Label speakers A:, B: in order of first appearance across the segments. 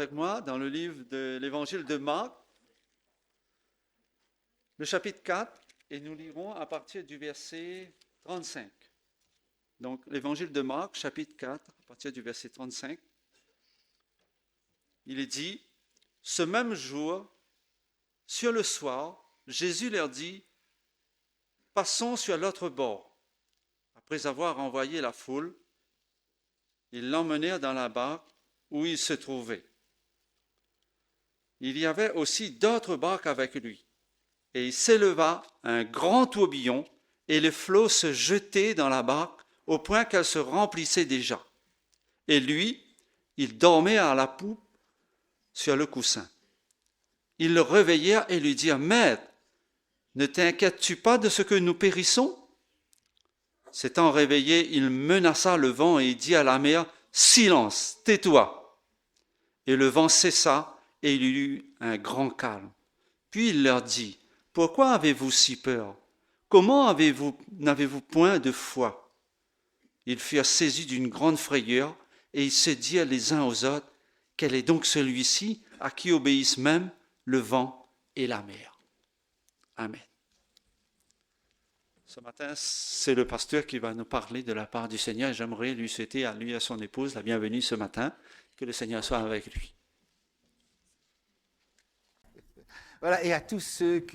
A: avec moi dans le livre de l'Évangile de Marc, le chapitre 4, et nous lirons à partir du verset 35. Donc, l'Évangile de Marc, chapitre 4, à partir du verset 35, il est dit, « Ce même jour, sur le soir, Jésus leur dit, « Passons sur l'autre bord. » Après avoir envoyé la foule, ils l'emmenèrent dans la barque où il se trouvait. Il y avait aussi d'autres barques avec lui, et il s'éleva un grand tourbillon, et les flots se jetaient dans la barque au point qu'elle se remplissait déjà. Et lui, il dormait à la poupe sur le coussin. Ils le réveillèrent et lui dirent, « Maître, ne t'inquiètes-tu pas de ce que nous périssons ?» S'étant réveillé, il menaça le vent et dit à la mer, « Silence, tais-toi !» Et le vent cessa et il y eut un grand calme. Puis il leur dit, « Pourquoi avez-vous si peur? Comment n'avez-vous point de foi ?» Ils furent saisis d'une grande frayeur et ils se dirent les uns aux autres, « Quel est donc celui-ci à qui obéissent même le vent et la mer ?» Amen. Ce matin, c'est le pasteur qui va nous parler de la part du Seigneur. J'aimerais lui souhaiter à lui et à son épouse la bienvenue ce matin. Que le Seigneur soit avec lui.
B: Voilà, et à tous ceux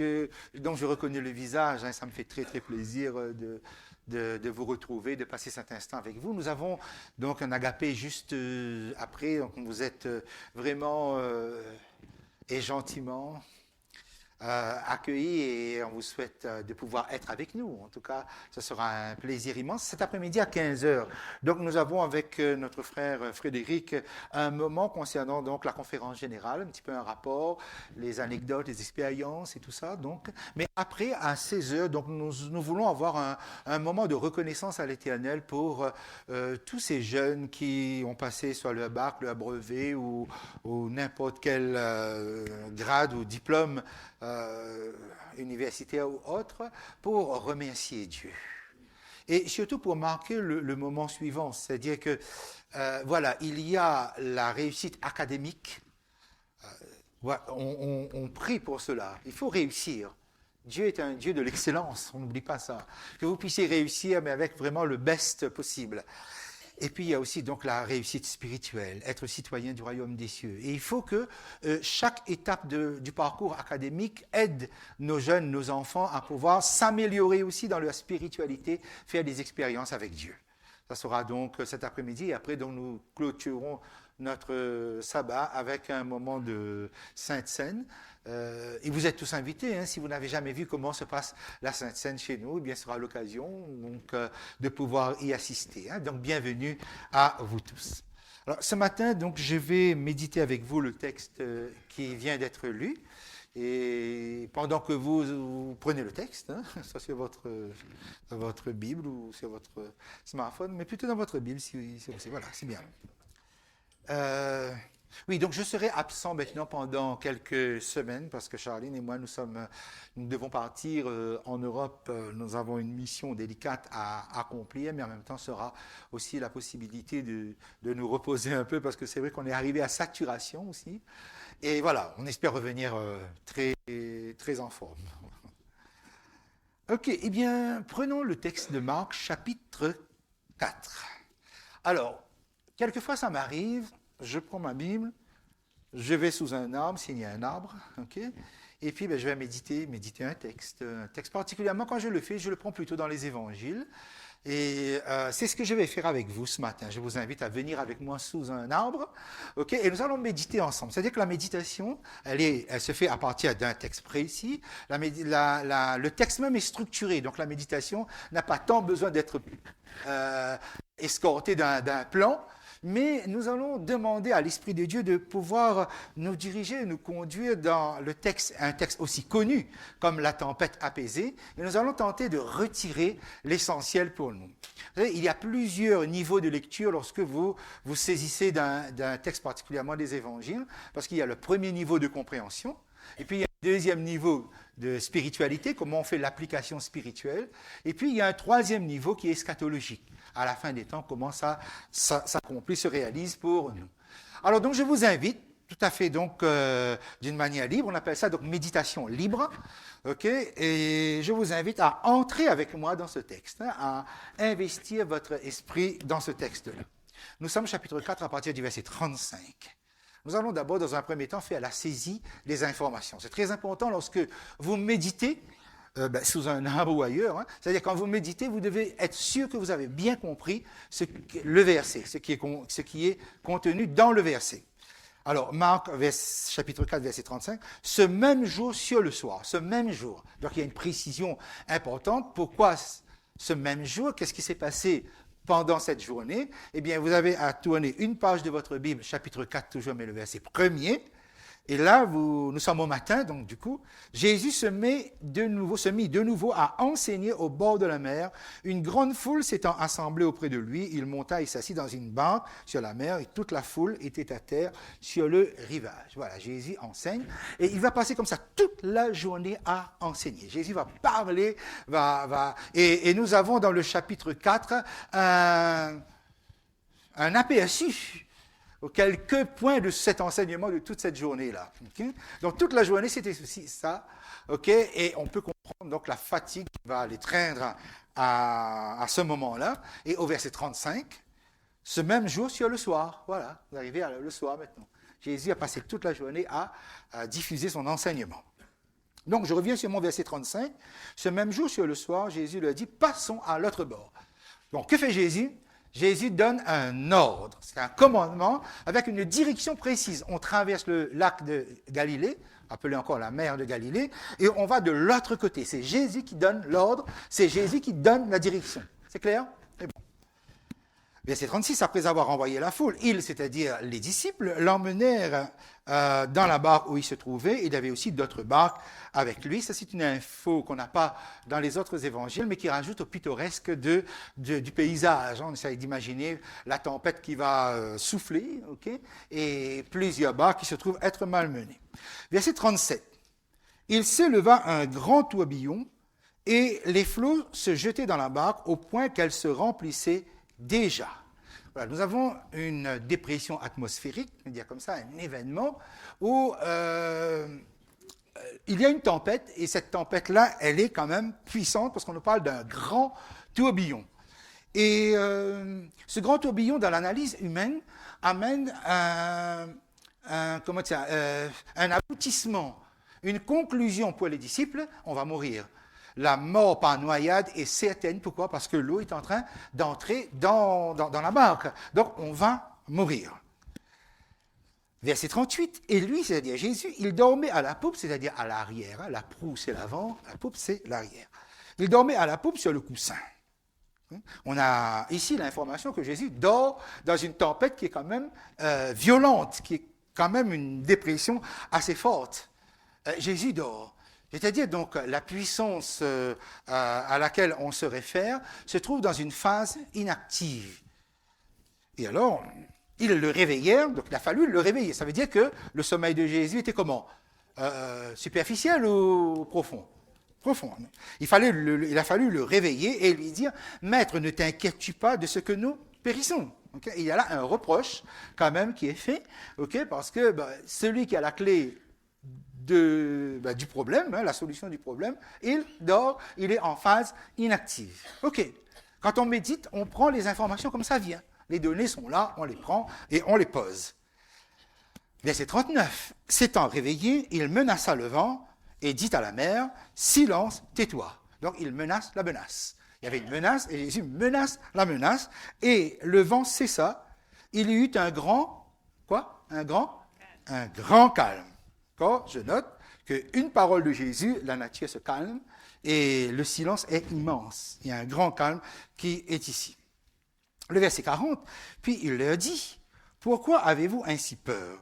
B: dont je reconnais le visage, ça me fait très très plaisir de vous retrouver, de passer cet instant avec vous. Nous avons donc un agapé juste après, donc vous êtes vraiment et gentiment accueillis et on vous souhaite de pouvoir être avec nous. En tout cas, ce sera un plaisir immense. Cet après-midi à 15h, donc nous avons avec notre frère Frédéric un moment concernant donc la conférence générale, un petit peu un rapport, les anecdotes, les expériences et tout ça. Donc, mais après à 16h, donc nous voulons avoir un moment de reconnaissance à l'Éternel pour tous ces jeunes qui ont passé soit le bac, le brevet ou n'importe quel grade ou diplôme universitaire ou autre, pour remercier Dieu. Et surtout pour marquer le moment suivant, c'est-à-dire que, voilà, il y a la réussite académique, on prie pour cela, il faut réussir. Dieu est un Dieu de l'excellence, on n'oublie pas ça. Que vous puissiez réussir, mais avec vraiment le best possible. Et puis, il y a aussi donc la réussite spirituelle, être citoyen du royaume des cieux. Et il faut que chaque étape du parcours académique aide nos jeunes, nos enfants à pouvoir s'améliorer aussi dans leur spiritualité, faire des expériences avec Dieu. Ça sera donc cet après-midi. Et après, donc, nous clôturons notre sabbat avec un moment de Sainte Seine. Et vous êtes tous invités, hein, si vous n'avez jamais vu comment se passe la Sainte Seine chez nous, eh bien, ce sera l'occasion donc, de pouvoir y assister. Hein. Donc, bienvenue à vous tous. Alors, ce matin, donc, je vais méditer avec vous le texte qui vient d'être lu. Et pendant que vous prenez le texte, hein, soit sur votre Bible ou sur votre smartphone, mais plutôt dans votre Bible, si voilà, c'est bien. Oui, donc je serai absent maintenant pendant quelques semaines parce que Charline et moi, nous devons partir en Europe. Nous avons une mission délicate à accomplir, mais en même temps, sera aussi la possibilité de nous reposer un peu parce que c'est vrai qu'on est arrivé à saturation aussi. Et voilà, on espère revenir très, très en forme. Ok, eh bien, prenons le texte de Marc, chapitre 4. Alors, quelquefois, ça m'arrive, je prends ma Bible, je vais sous un arbre, s'il y a un arbre, ok, et puis je vais méditer un texte particulièrement, quand je le fais, je le prends plutôt dans les évangiles, et c'est ce que je vais faire avec vous ce matin. Je vous invite à venir avec moi sous un arbre, ok, et nous allons méditer ensemble. C'est-à-dire que la méditation, elle se fait à partir d'un texte précis. Le texte même est structuré, donc la méditation n'a pas tant besoin d'être escortée d'un plan. Mais nous allons demander à l'Esprit de Dieu de pouvoir nous diriger, nous conduire dans le texte, un texte aussi connu comme la tempête apaisée, et nous allons tenter de retirer l'essentiel pour nous. Vous savez, il y a plusieurs niveaux de lecture lorsque vous saisissez d'un texte, particulièrement des évangiles, parce qu'il y a le premier niveau de compréhension, et puis il y a un deuxième niveau de spiritualité, comment on fait l'application spirituelle, et puis il y a un troisième niveau qui est eschatologique. À la fin des temps, comment ça s'accomplit, se réalise pour nous. Alors donc je vous invite tout à fait donc d'une manière libre. On appelle ça donc méditation libre. Ok, et je vous invite à entrer avec moi dans ce texte, hein, à investir votre esprit dans ce texte-là. Nous sommes chapitre 4 à partir du verset 35. Nous allons d'abord, dans un premier temps, faire la saisie des informations. C'est très important lorsque vous méditez, sous un arbre ou ailleurs, hein, c'est-à-dire quand vous méditez, vous devez être sûr que vous avez bien compris le verset, ce qui est contenu dans le verset. Alors, Marc, chapitre 4, verset 35, ce même jour sur le soir, ce même jour. Donc, il y a une précision importante. Pourquoi ce même jour? Qu'est-ce qui s'est passé pendant cette journée? Eh bien, vous avez à tourner une page de votre Bible, chapitre 4, toujours, mais le verset premier. Et là, nous sommes au matin, donc du coup, Jésus se mit de nouveau à enseigner au bord de la mer. Une grande foule s'étant assemblée auprès de lui, il monta et s'assit dans une barque sur la mer, et toute la foule était à terre sur le rivage. Voilà, Jésus enseigne, et il va passer comme ça toute la journée à enseigner. Jésus va parler, et nous avons dans le chapitre 4 un aperçu quelques points de cet enseignement de toute cette journée-là. Okay? Donc, toute la journée, c'était aussi ça. Okay? Et on peut comprendre donc la fatigue qui va l'étreindre à ce moment-là. Et au verset 35, ce même jour sur le soir. Voilà, vous arrivez le soir maintenant. Jésus a passé toute la journée à diffuser son enseignement. Donc, je reviens sur mon verset 35. Ce même jour sur le soir, Jésus leur dit, passons à l'autre bord. Donc, que fait Jésus? Jésus donne un ordre, c'est un commandement avec une direction précise. On traverse le lac de Galilée, appelé encore la mer de Galilée, et on va de l'autre côté. C'est Jésus qui donne l'ordre, c'est Jésus qui donne la direction. C'est clair? C'est bon. Verset 36, après avoir envoyé la foule, ils, c'est-à-dire les disciples, l'emmenèrent dans la barque où il se trouvait. Il y avait aussi d'autres barques avec lui. Ça, c'est une info qu'on n'a pas dans les autres évangiles, mais qui rajoute au pittoresque du paysage. On essaie d'imaginer la tempête qui va souffler, okay, et plusieurs barques qui se trouvent être malmenées. Verset 37. Il s'éleva un grand tourbillon et les flots se jetaient dans la barque au point qu'elle se remplissait déjà. Voilà, nous avons une dépression atmosphérique, on va dire comme ça, un événement où il y a une tempête, et cette tempête-là, elle est quand même puissante parce qu'on nous parle d'un grand tourbillon. Et ce grand tourbillon, dans l'analyse humaine, amène un aboutissement, une conclusion pour les disciples: on va mourir. La mort par noyade est certaine. Pourquoi? Parce que l'eau est en train d'entrer dans la barque. Donc, on va mourir. Verset 38. Et lui, c'est-à-dire Jésus, il dormait à la poupe, c'est-à-dire à l'arrière. La proue, c'est l'avant, la poupe, c'est l'arrière. Il dormait à la poupe sur le coussin. On a ici l'information que Jésus dort dans une tempête qui est quand même violente, qui est quand même une dépression assez forte. Jésus dort. C'est-à-dire, donc, la puissance à laquelle on se réfère se trouve dans une phase inactive. Et alors, ils le réveillèrent, donc il a fallu le réveiller. Ça veut dire que le sommeil de Jésus était comment? Superficiel ou profond? Profond. Il a fallu le réveiller et lui dire: Maître, ne t'inquiètes-tu pas de ce que nous périssons? Okay? Il y a là un reproche, quand même, qui est fait, okay? Parce que celui qui a la clé du problème, la solution du problème, il dort, il est en phase inactive. OK. Quand on médite, on prend les informations comme ça vient. Les données sont là, on les prend et on les pose. Verset 39. S'étant réveillé, il menaça le vent et dit à la mer: Silence, tais-toi. Donc il menace la menace. Il y avait une menace et Jésus menace la menace et le vent cessa. Il y eut un grand calme. Je note qu'une parole de Jésus, la nature se calme et le silence est immense. Il y a un grand calme qui est ici. Le verset 40, puis il leur dit: Pourquoi avez-vous ainsi peur?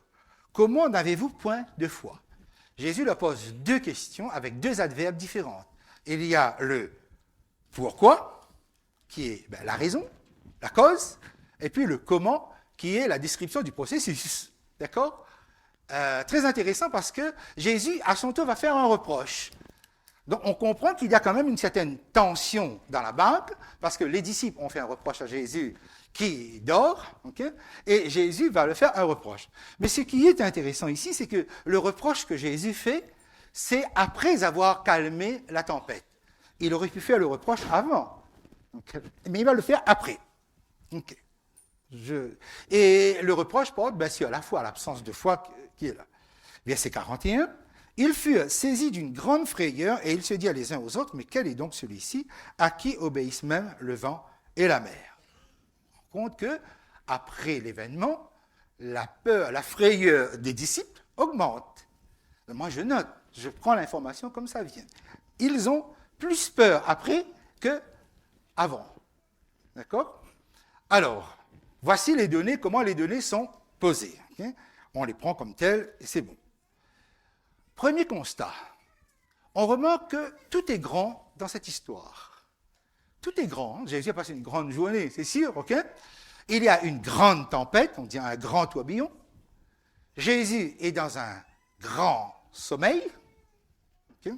B: Comment n'avez-vous point de foi? Jésus leur pose deux questions avec deux adverbes différents. Il y a le pourquoi, qui est la raison, la cause, et puis le comment, qui est la description du processus. D'accord? Très intéressant parce que Jésus, à son tour, va faire un reproche. Donc, on comprend qu'il y a quand même une certaine tension dans la barque, parce que les disciples ont fait un reproche à Jésus qui dort, okay, et Jésus va lui faire un reproche. Mais ce qui est intéressant ici, c'est que le reproche que Jésus fait, c'est après avoir calmé la tempête. Il aurait pu faire le reproche avant, okay, mais il va le faire après. Okay. Et le reproche porte bien sûr à la foi, l'absence de foi qui est là. Verset 41, « Ils furent saisis d'une grande frayeur et ils se dirent les uns aux autres, mais quel est donc celui-ci à qui obéissent même le vent et la mer ?» On rend compte que après l'événement, la peur, la frayeur des disciples augmente. Moi, je note, je prends l'information comme ça vient. Ils ont plus peur après qu'avant. D'accord? Alors, voici les données, comment les données sont posées. Okay? On les prend comme telles et c'est bon. Premier constat. On remarque que tout est grand dans cette histoire. Tout est grand. Jésus a passé une grande journée, c'est sûr, ok? Il y a une grande tempête, on dit un grand tourbillon. Jésus est dans un grand sommeil. Okay?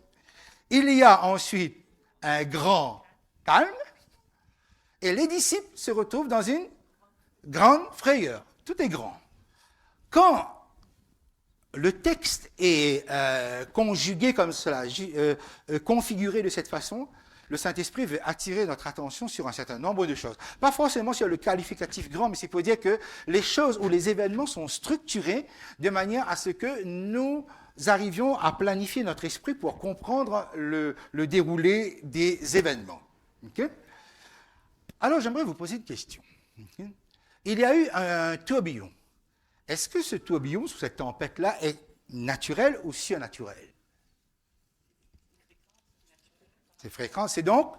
B: Il y a ensuite un grand calme. Et les disciples se retrouvent dans une grande frayeur. Tout est grand. Quand le texte est conjugué comme cela, configuré de cette façon, le Saint-Esprit veut attirer notre attention sur un certain nombre de choses. Pas forcément sur le qualificatif grand, mais c'est pour dire que les choses ou les événements sont structurés de manière à ce que nous arrivions à planifier notre esprit pour comprendre le déroulé des événements. Okay? Alors, j'aimerais vous poser une question. Okay? Il y a eu un tourbillon. Est-ce que ce tourbillon, sous cette tempête-là, est naturel ou surnaturel? C'est fréquent, c'est donc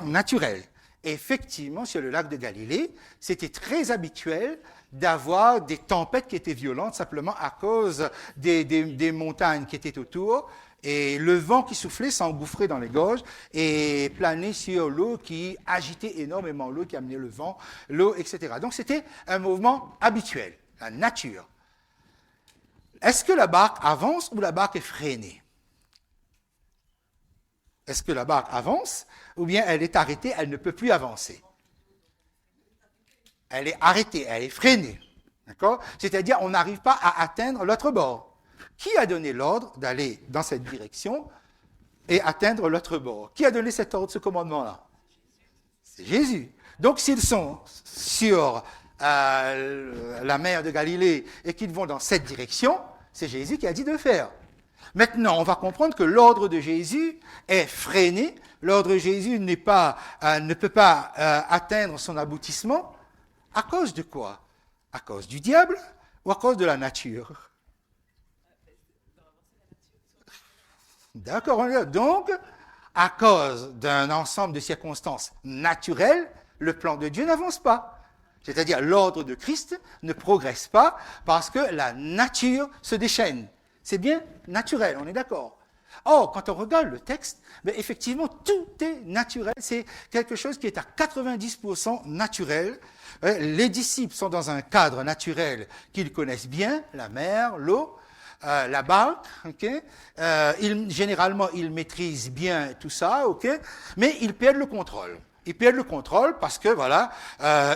B: naturel. Effectivement, sur le lac de Galilée, c'était très habituel d'avoir des tempêtes qui étaient violentes simplement à cause des montagnes qui étaient autour, et le vent qui soufflait s'engouffrait dans les gorges et planait sur l'eau qui agitait énormément l'eau, qui amenait le vent, l'eau, etc. Donc c'était un mouvement habituel, la nature. Est-ce que la barque avance ou la barque est freinée? Est-ce que la barque avance ou bien elle est arrêtée, elle ne peut plus avancer? Elle est arrêtée, elle est freinée. D'accord? C'est-à-dire on n'arrive pas à atteindre l'autre bord. Qui a donné l'ordre d'aller dans cette direction et atteindre l'autre bord? Qui a donné cet ordre, ce commandement-là? C'est Jésus. Donc, s'ils sont sur la mer de Galilée et qu'ils vont dans cette direction, c'est Jésus qui a dit de le faire. Maintenant, on va comprendre que l'ordre de Jésus est freiné. L'ordre de Jésus ne peut pas atteindre son aboutissement. À cause de quoi? À cause du diable ou à cause de la nature? D'accord, donc, à cause d'un ensemble de circonstances naturelles, le plan de Dieu n'avance pas. C'est-à-dire, l'ordre de Christ ne progresse pas parce que la nature se déchaîne. C'est bien naturel, on est d'accord. Or, quand on regarde le texte, ben effectivement, tout est naturel. C'est quelque chose qui est à 90% naturel. Les disciples sont dans un cadre naturel qu'ils connaissent bien, la mer, l'eau, la barque, okay? Généralement, ils maîtrisent bien tout ça, okay? Mais ils perdent le contrôle. Ils perdent le contrôle parce que, voilà,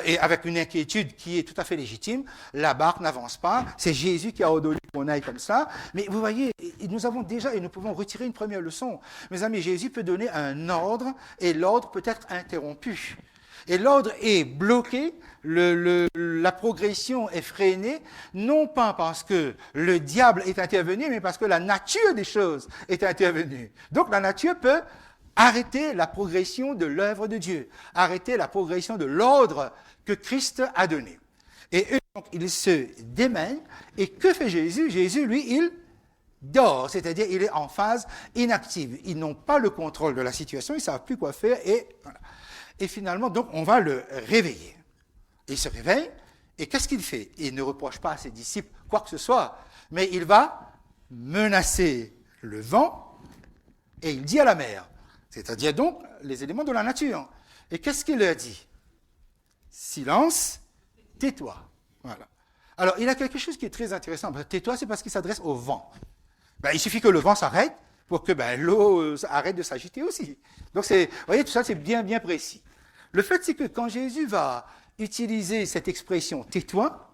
B: et avec une inquiétude qui est tout à fait légitime, la barque n'avance pas. C'est Jésus qui a ordonné qu'on aille comme ça. Mais vous voyez, nous avons déjà, et nous pouvons retirer une première leçon. Mes amis, Jésus peut donner un ordre, et l'ordre peut être interrompu. Et l'ordre est bloqué, la progression est freinée, non pas parce que le diable est intervenu, mais parce que la nature des choses est intervenue. Donc la nature peut arrêter la progression de l'œuvre de Dieu, arrêter la progression de l'ordre que Christ a donné. Et eux, donc, ils se démènent. Et que fait Jésus? Jésus, lui, il dort, c'est-à-dire il est en phase inactive. Ils n'ont pas le contrôle de la situation, ils ne savent plus quoi faire. Et, voilà. Et finalement, donc, on va le réveiller. Il se réveille, et qu'est-ce qu'il fait? Il ne reproche pas à ses disciples quoi que ce soit, mais il va menacer le vent, et il dit à la mer, c'est-à-dire donc les éléments de la nature. Et qu'est-ce qu'il leur dit? Silence, tais-toi. Voilà. Alors, il y a quelque chose qui est très intéressant. Tais-toi, c'est parce qu'il s'adresse au vent. Il suffit que le vent s'arrête pour que l'eau arrête de s'agiter aussi. Donc, vous voyez, tout ça, c'est bien, bien précis. Le fait, c'est que quand Jésus va utiliser cette expression « tais-toi »,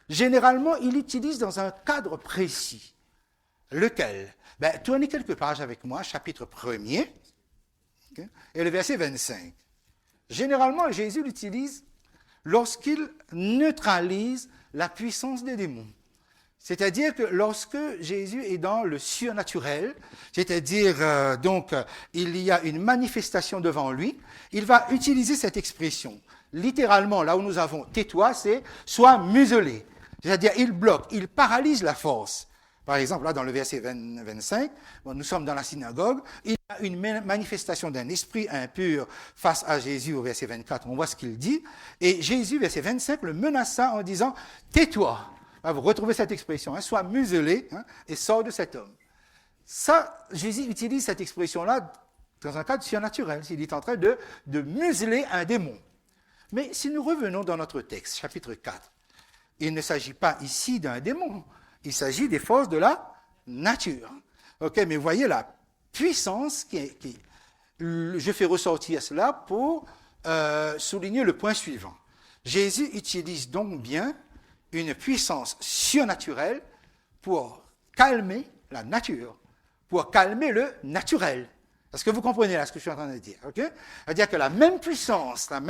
B: généralement, il l'utilise dans un cadre précis. Lequel? Tournez quelques pages avec moi, chapitre 1er, okay, et le verset 25. Généralement, Jésus l'utilise lorsqu'il neutralise la puissance des démons. C'est-à-dire que lorsque Jésus est dans le surnaturel, c'est-à-dire il y a une manifestation devant lui, il va utiliser cette expression. Littéralement, là où nous avons « tais-toi », c'est « sois muselé ». C'est-à-dire il bloque, il paralyse la force. Par exemple, là dans le verset 25, nous sommes dans la synagogue, il y a une manifestation d'un esprit impur face à Jésus au verset 24, on voit ce qu'il dit, et Jésus, verset 25, le menaça en disant « tais-toi ». Vous retrouvez cette expression, sois muselé et sors de cet homme. Ça, Jésus utilise cette expression-là dans un cadre surnaturel. Il est en train de museler un démon. Mais si nous revenons dans notre texte, chapitre 4, il ne s'agit pas ici d'un démon, il s'agit des forces de la nature. Ok, mais voyez la puissance je fais ressortir cela pour souligner le point suivant. Jésus utilise donc bien une puissance surnaturelle pour calmer la nature, pour calmer le naturel. Est-ce que vous comprenez là ce que je suis en train de dire? Okay? C'est-à-dire que la même puissance, la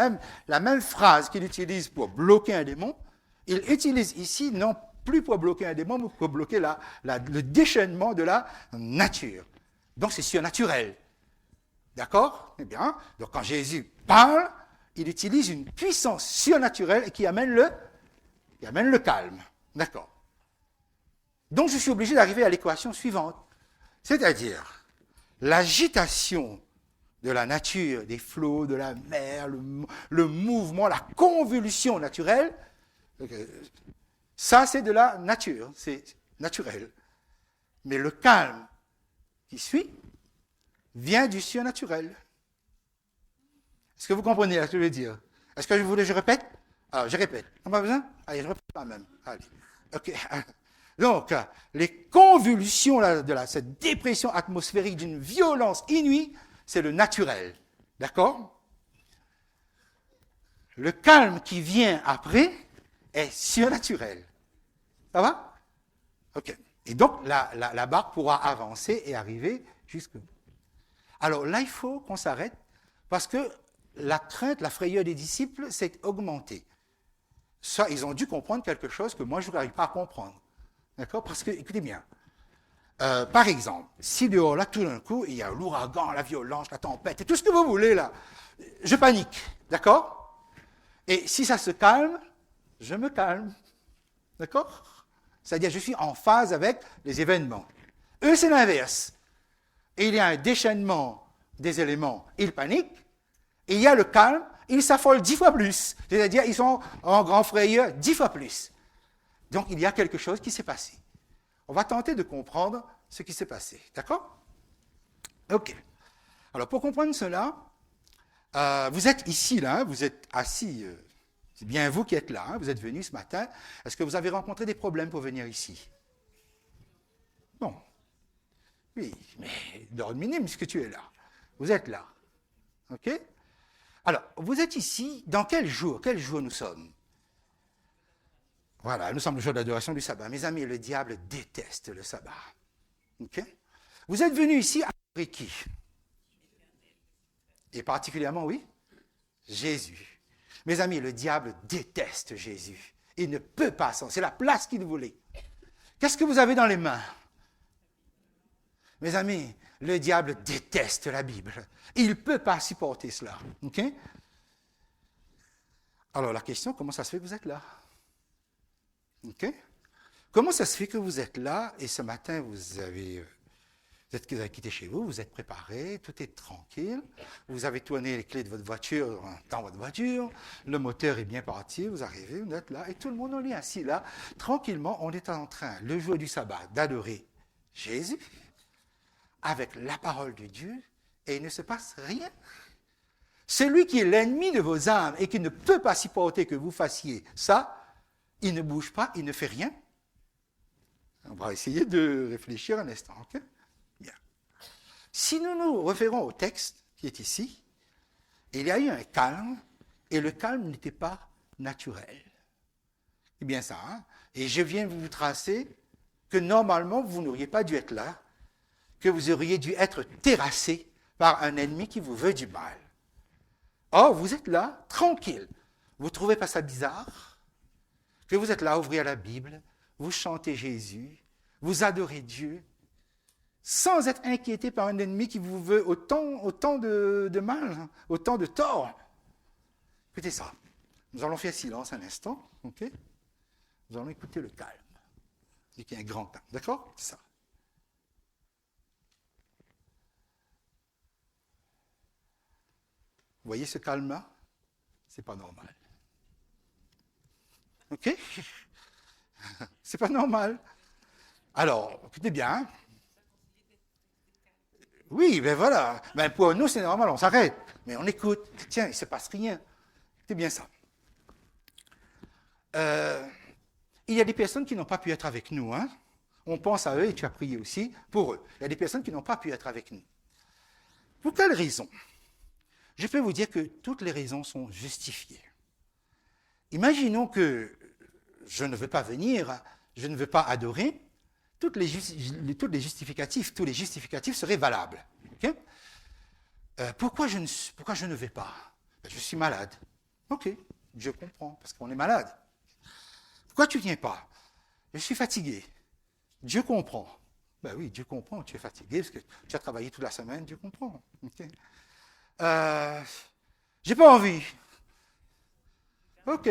B: même phrase qu'il utilise pour bloquer un démon, il utilise ici non plus pour bloquer un démon, mais pour bloquer le déchaînement de la nature. Donc c'est surnaturel. D'accord? Eh bien, donc quand Jésus parle, il utilise une puissance surnaturelle qui amène le calme. D'accord. Donc je suis obligé d'arriver à l'équation suivante. C'est-à-dire, l'agitation de la nature, des flots, de la mer, le mouvement, la convulsion naturelle, ça c'est de la nature, c'est naturel. Mais le calme qui suit vient du surnaturel. Est-ce que vous comprenez ce que je veux dire? Est-ce que je répète? Alors, je répète. On n'a pas besoin? Allez, je répète quand même. Allez. OK. Donc, les convulsions de cette dépression atmosphérique d'une violence inouïe, c'est le naturel. D'accord? Le calme qui vient après est surnaturel. Ça va? OK. Et donc, la barque pourra avancer et arriver jusqu'au bout. Alors là, il faut qu'on s'arrête parce que la crainte, la frayeur des disciples s'est augmentée. Ça, ils ont dû comprendre quelque chose que moi, je n'arrive pas à comprendre. D'accord? Parce que, écoutez bien, par exemple, si dehors, là, tout d'un coup, il y a l'ouragan, la violence, la tempête, et tout ce que vous voulez, là, je panique. D'accord? Et si ça se calme, je me calme. D'accord? C'est-à-dire, je suis en phase avec les événements. Eux, c'est l'inverse. Et il y a un déchaînement des éléments, ils paniquent, et il y a le calme, ils s'affolent 10 fois plus. C'est-à-dire, ils sont en grand frayeur 10 fois plus. Donc, il y a quelque chose qui s'est passé. On va tenter de comprendre ce qui s'est passé. D'accord? OK. Alors, pour comprendre cela, vous êtes ici, là, vous êtes assis, c'est bien vous qui êtes là, hein, vous êtes venu ce matin. Est-ce que vous avez rencontré des problèmes pour venir ici? Non. Oui, mais d'ordre minime, puisque tu es là. Vous êtes là. OK? Alors, vous êtes ici, dans quel jour? Quel jour nous sommes? Voilà, nous sommes le jour d'adoration du sabbat. Mes amis, le diable déteste le sabbat. OK? Vous êtes venus ici avec qui? Et particulièrement, oui, Jésus. Mes amis, le diable déteste Jésus. Il ne peut pas, c'est la place qu'il voulait. Qu'est-ce que vous avez dans les mains? Mes amis, le diable déteste la Bible. Il ne peut pas supporter cela. OK? Alors la question, comment ça se fait que vous êtes là? OK? Comment ça se fait que vous êtes là et ce matin, vous avez quitté chez vous, vous êtes préparé, tout est tranquille, vous avez tourné les clés de votre voiture dans votre voiture, le moteur est bien parti, vous arrivez, vous êtes là, et tout le monde on est assis là, tranquillement, on est en train, le jour du sabbat, d'adorer Jésus, avec la parole de Dieu, et il ne se passe rien. Celui qui est l'ennemi de vos âmes et qui ne peut pas supporter que vous fassiez ça, il ne bouge pas, il ne fait rien. On va essayer de réfléchir un instant. Okay? Bien. Si nous nous référons au texte qui est ici, il y a eu un calme, et le calme n'était pas naturel. C'est bien ça, hein? Et je viens vous tracer que normalement, vous n'auriez pas dû être là, que vous auriez dû être terrassé par un ennemi qui vous veut du mal. Or, vous êtes là, tranquille. Vous ne trouvez pas ça bizarre? Que vous êtes là à ouvrir la Bible, vous chantez Jésus, vous adorez Dieu, sans être inquiété par un ennemi qui vous veut autant de mal, hein, autant de tort. Écoutez ça. Nous allons faire silence un instant, ok? Nous allons écouter le calme. C'est qu'il y a un grand temps, d'accord? C'est ça. Vous voyez ce calme-là? C'est pas normal. Ok? C'est pas normal. Alors, écoutez bien. Oui, ben voilà. Ben pour nous, c'est normal, on s'arrête. Mais on écoute. Tiens, il ne se passe rien. C'est bien ça. Il y a des personnes qui n'ont pas pu être avec nous. Hein? On pense à eux et tu as prié aussi pour eux. Il y a des personnes qui n'ont pas pu être avec nous. Pour quelles raisons? Je peux vous dire que toutes les raisons sont justifiées. Imaginons que je ne veux pas venir, je ne veux pas adorer, tous les justificatifs seraient valables. Okay? Pourquoi je ne vais pas? Je suis malade. Ok, je comprends, parce qu'on est malade. Pourquoi tu ne viens pas? Je suis fatigué. Dieu comprend. Ben oui, Dieu comprend, tu es fatigué, parce que tu as travaillé toute la semaine, Dieu comprend. Okay? J'ai pas envie. Ok.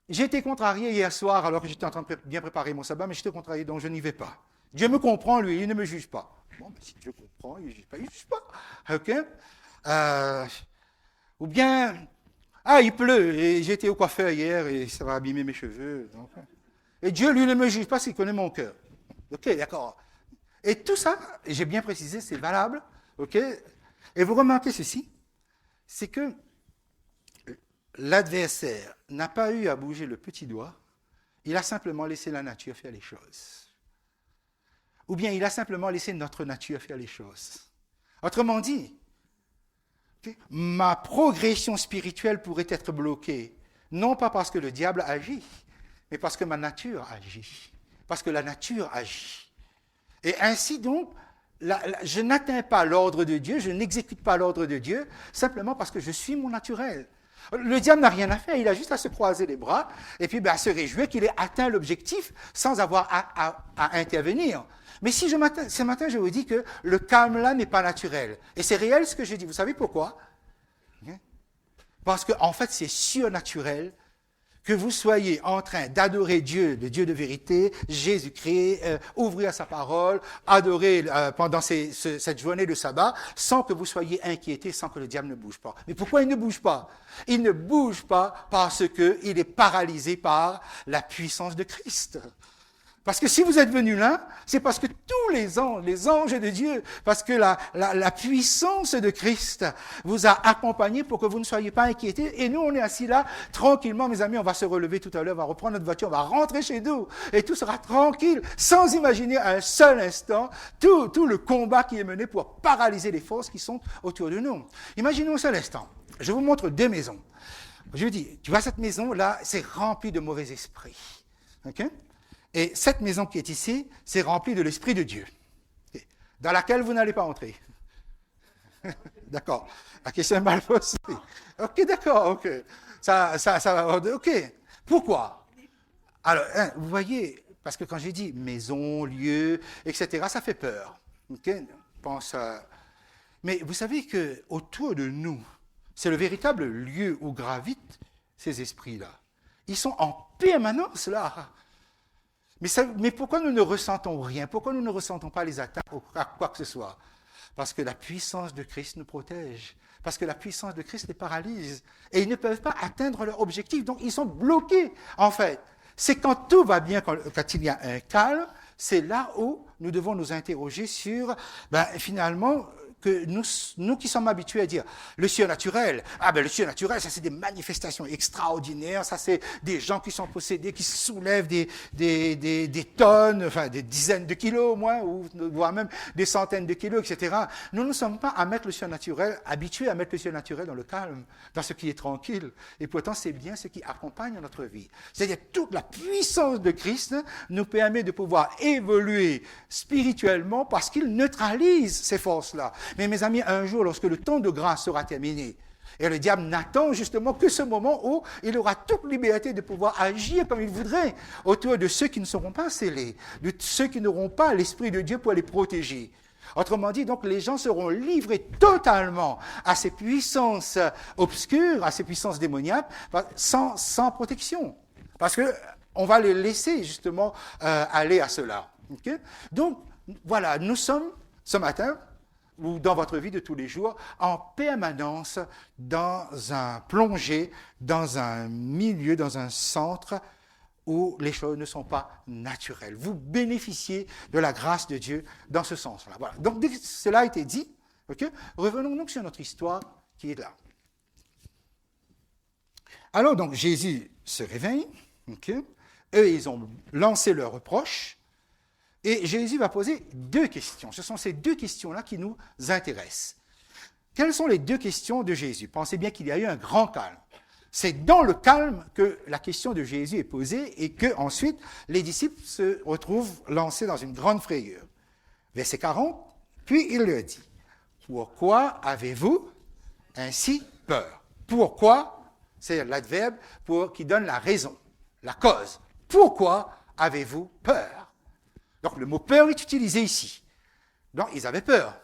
B: J'ai été contrarié hier soir alors que j'étais en train de bien préparer mon sabbat, mais j'étais contrarié, donc je n'y vais pas. Dieu me comprend, lui, il ne me juge pas. Bon, ben, si Dieu comprend, il ne juge pas, il ne juge pas. Ok. Ou bien, il pleut, et j'ai été au coiffeur hier, et ça va abîmer mes cheveux. Donc, et Dieu, lui, ne me juge pas s'il connaît mon cœur. Ok, d'accord. Et tout ça, j'ai bien précisé, c'est valable. Ok. Et vous remarquez ceci, c'est que l'adversaire n'a pas eu à bouger le petit doigt, il a simplement laissé la nature faire les choses. Ou bien il a simplement laissé notre nature faire les choses. Autrement dit, ma progression spirituelle pourrait être bloquée, non pas parce que le diable agit, mais parce que ma nature agit, parce que la nature agit. Et ainsi donc, je n'atteins pas l'ordre de Dieu, je n'exécute pas l'ordre de Dieu, simplement parce que je suis mon naturel. Le diable n'a rien à faire, il a juste à se croiser les bras et puis à se réjouir qu'il ait atteint l'objectif sans avoir à intervenir. Mais si ce matin je vous dis que le calme là n'est pas naturel, et c'est réel ce que je dis, vous savez pourquoi? Parce qu'en fait c'est surnaturel que vous soyez en train d'adorer Dieu, le Dieu de vérité, Jésus-Christ, ouvrir sa parole, adorer pendant cette journée de sabbat, sans que vous soyez inquiétés, sans que le diable ne bouge pas. Mais pourquoi il ne bouge pas? Il ne bouge pas parce qu'il est paralysé par la puissance de Christ. Parce que si vous êtes venus là, c'est parce que tous les anges de Dieu, parce que la puissance de Christ vous a accompagné pour que vous ne soyez pas inquiétés. Et nous, on est assis là, tranquillement, mes amis, on va se relever tout à l'heure, on va reprendre notre voiture, on va rentrer chez nous, et tout sera tranquille, sans imaginer un seul instant tout le combat qui est mené pour paralyser les forces qui sont autour de nous. Imaginons un seul instant. Je vous montre 2 maisons. Je vous dis, tu vois cette maison-là, c'est rempli de mauvais esprits. OK? Et cette maison qui est ici, c'est rempli de l'Esprit de Dieu, dans laquelle vous n'allez pas entrer. D'accord. La question est mal posée. Ok, d'accord, ok. Ça va. Ok. Pourquoi? Alors, vous voyez, parce que quand j'ai dit maison, lieu, etc., ça fait peur. Ok. Pense à... Mais vous savez que autour de nous, c'est le véritable lieu où gravitent ces esprits-là. Ils sont en permanence là. Mais pourquoi nous ne ressentons rien? Pourquoi nous ne ressentons pas les attaques ou quoi que ce soit? Parce que la puissance de Christ nous protège. Parce que la puissance de Christ les paralyse. Et ils ne peuvent pas atteindre leur objectif. Donc, ils sont bloqués, en fait. C'est quand tout va bien, quand il y a un calme, c'est là où nous devons nous interroger sur, finalement, que nous qui sommes habitués à dire le surnaturel, ah ben le surnaturel, ça c'est des manifestations extraordinaires, ça c'est des gens qui sont possédés, qui soulèvent des tonnes, enfin des dizaines de kilos au moins, ou voire même des centaines de kilos, etc. Nous ne sommes pas à mettre le surnaturel, habitués à mettre le surnaturel dans le calme, dans ce qui est tranquille. Et pourtant, c'est bien ce qui accompagne notre vie. C'est-à-dire toute la puissance de Christ nous permet de pouvoir évoluer spirituellement parce qu'il neutralise ces forces-là. Mais mes amis, un jour, lorsque le temps de grâce sera terminé, et le diable n'attend justement que ce moment où il aura toute liberté de pouvoir agir comme il voudrait autour de ceux qui ne seront pas scellés, de ceux qui n'auront pas l'Esprit de Dieu pour les protéger. Autrement dit, donc, les gens seront livrés totalement à ces puissances obscures, à ces puissances démoniaques, sans protection. Parce qu'on va les laisser justement aller à cela. Okay? Donc, voilà, nous sommes ce matin, ou dans votre vie de tous les jours, en permanence plongé dans un milieu, dans un centre où les choses ne sont pas naturelles. Vous bénéficiez de la grâce de Dieu dans ce sens-là. Voilà. Donc, dès que cela a été dit, okay, revenons donc sur notre histoire qui est là. Alors, donc, Jésus se réveille, okay, eux, ils ont lancé leurs reproches, et Jésus va poser deux questions. Ce sont ces deux questions-là qui nous intéressent. Quelles sont les deux questions de Jésus? Pensez bien qu'il y a eu un grand calme. C'est dans le calme que la question de Jésus est posée et que ensuite les disciples se retrouvent lancés dans une grande frayeur. Verset 40, puis il leur dit, « Pourquoi avez-vous ainsi peur? » Pourquoi, c'est l'adverbe qui donne la raison, la cause. Pourquoi avez-vous peur? Donc, le mot peur est utilisé ici. Donc, ils avaient peur.